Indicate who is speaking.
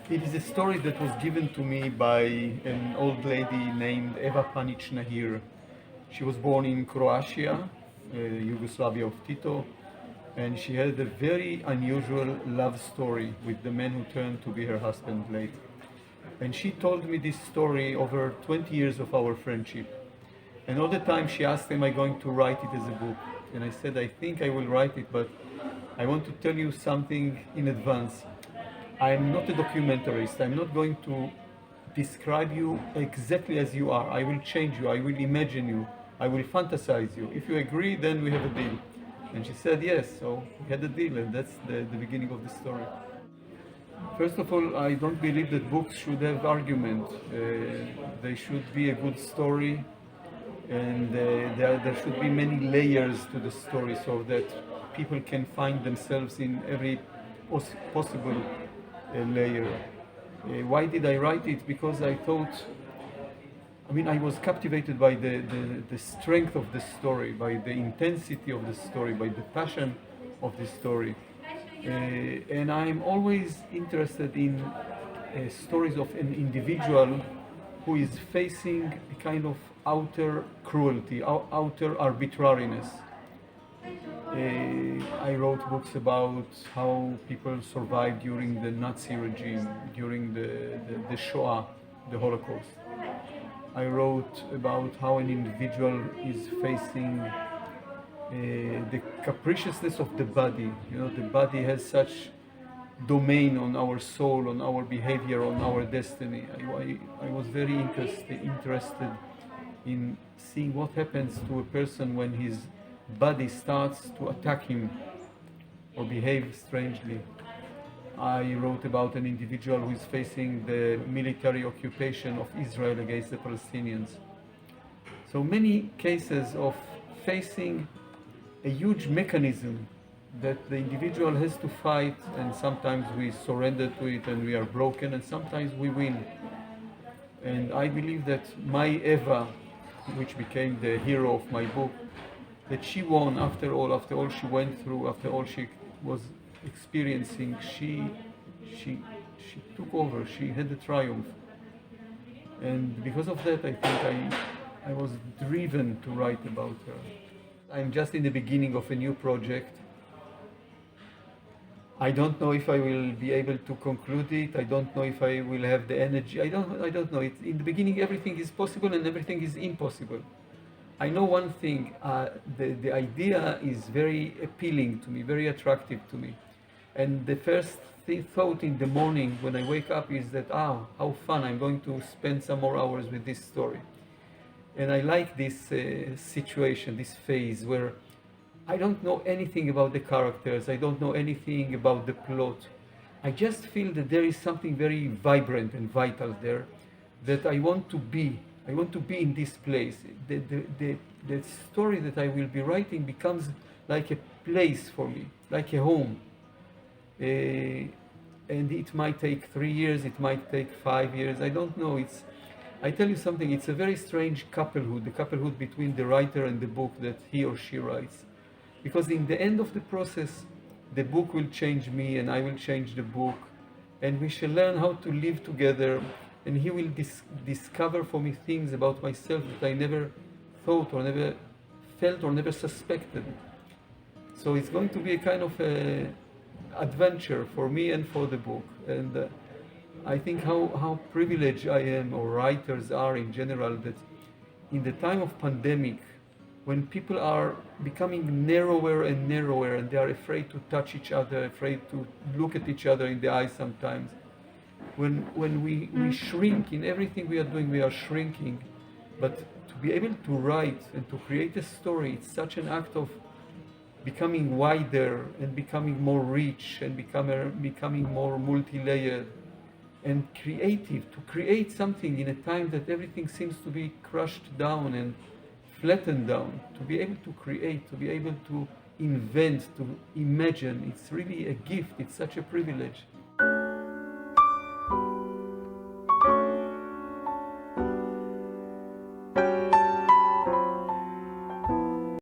Speaker 1: It is a story that was given to me by an old lady named Eva Panic Nahir. She was born in Croatia, Yugoslavia of Tito, and she had a very unusual love story with the man who turned to be her husband later. And she told me this story over 20 years of our friendship. And all the time she asked, am I going to write it as a book? And I said, I think I will write it, but I want to tell you something in advance. I am not a documentarist. I'm not going to describe you exactly as you are. I will change you. I will imagine you. I will fantasize you. If you agree, then we have a deal. And she said yes, so we had a deal, and that's the beginning of the story. First of all, I don't believe that books should have argument. They should be a good story, and there should be many layers to the story so that people can find themselves in every possible layer. Why did I write it? Because I thought, I was captivated by the strength of the story, by the intensity of the story, by the passion of the story. And I'm always interested in stories of an individual who is facing a kind of outer cruelty, outer arbitrariness. I wrote books about how people survived during the Nazi regime, during the Shoah, the Holocaust. I wrote about how an individual is facing the capriciousness of the body. The body has such domain on our soul, on our behavior, on our destiny. I was very interested in seeing what happens to a person when his body starts to attack him or behave strangely. I wrote about an individual who is facing the military occupation of Israel against the Palestinians. So many cases of facing a huge mechanism that the individual has to fight, and sometimes we surrender to it and we are broken, and sometimes we win. And I believe that my Eva, which became the hero of my book, that she won after all she went through, after all she was experiencing, she took over, she had a triumph. And because of that, I think I was driven to write about her. I'm just in the beginning of a new project. I don't know if I will be able to conclude it. I don't know if I will have the energy. I don't know. In the beginning, everything is possible and everything is impossible. I know one thing, the idea is very appealing to me, very attractive to me. And the first thought in the morning when I wake up is that, how fun, I'm going to spend some more hours with this story. And I like this situation, this phase where I don't know anything about the characters, I don't know anything about the plot. I just feel that there is something very vibrant and vital there, that I want to be in this place. The story that I will be writing becomes like a place for me, like a home. And it might take 3 years, it might take 5 years, I don't know. I tell you something, it's a very strange couplehood, the couplehood between the writer and the book that he or she writes. Because in the end of the process, the book will change me and I will change the book, and we shall learn how to live together, and he will discover for me things about myself that I never thought or never felt or never suspected. So it's going to be a kind of adventure for me and for the book. And I think how privileged I am, or writers are in general, that in the time of pandemic, when people are becoming narrower and narrower and they are afraid to touch each other, afraid to look at each other in the eyes sometimes, when we shrink in everything we are doing, we are shrinking. But to be able to write and to create a story, it's such an act of becoming wider and becoming more rich and becoming more multi-layered and creative, to create something in a time that everything seems to be crushed down and flattened down. To be able to create, to be able to invent, to imagine, it's really a gift, it's such a privilege.